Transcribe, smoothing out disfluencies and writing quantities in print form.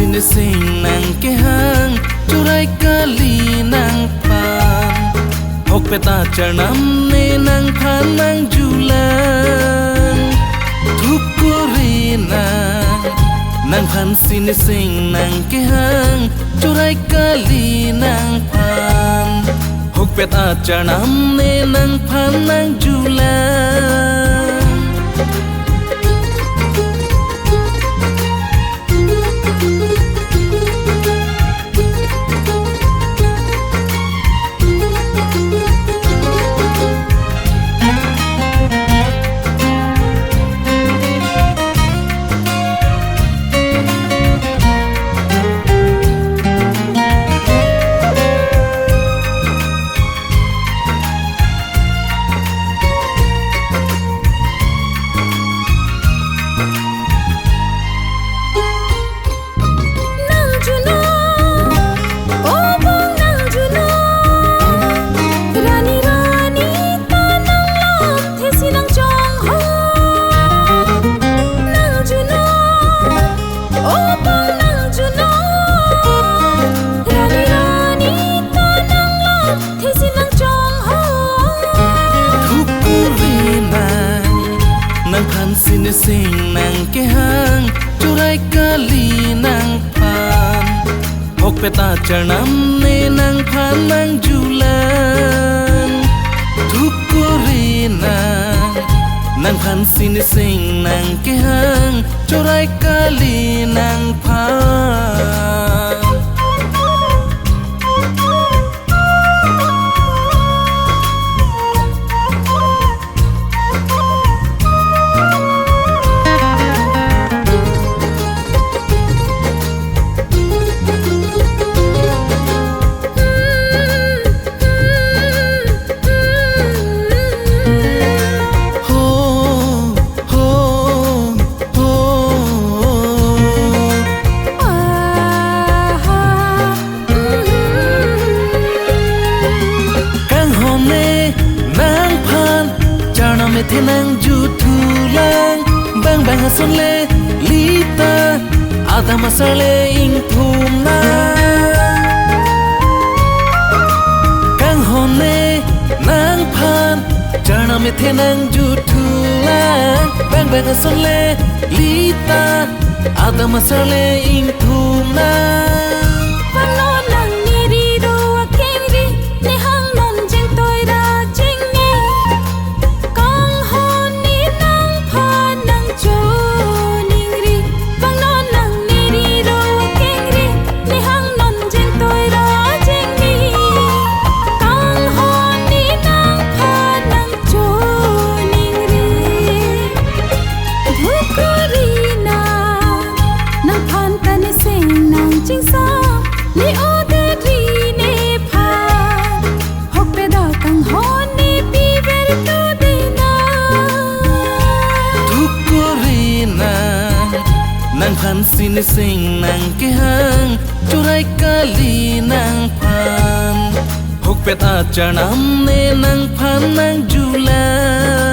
xin sinh nàng cái hang chu rai kali nàng pan học pe ta char nam ne nàng pan nàng julan thuk kori nàng pan xin sinh nàng cái hang chu rai kali nàng pan học pe ta char nam ne nàng pan nàng julan xin sinh nàng cái hang chu rai kali nàng pan học pe ta char nam ne nàng pan nàng julan thuk kori nàng pan xin sinh nàng cái hang chu rai kali nàng pan thế nàng du thu lang bang bang hason le lita ada masar le ing thum na kang hone nang phan chana me thế nàng du thu lang bang bang hason le lita ada masar le ing thum na nàng pan xin sinh nàng cái hang chu rai kali nàng pan học pe ta char nam ne nàng pan nàng julan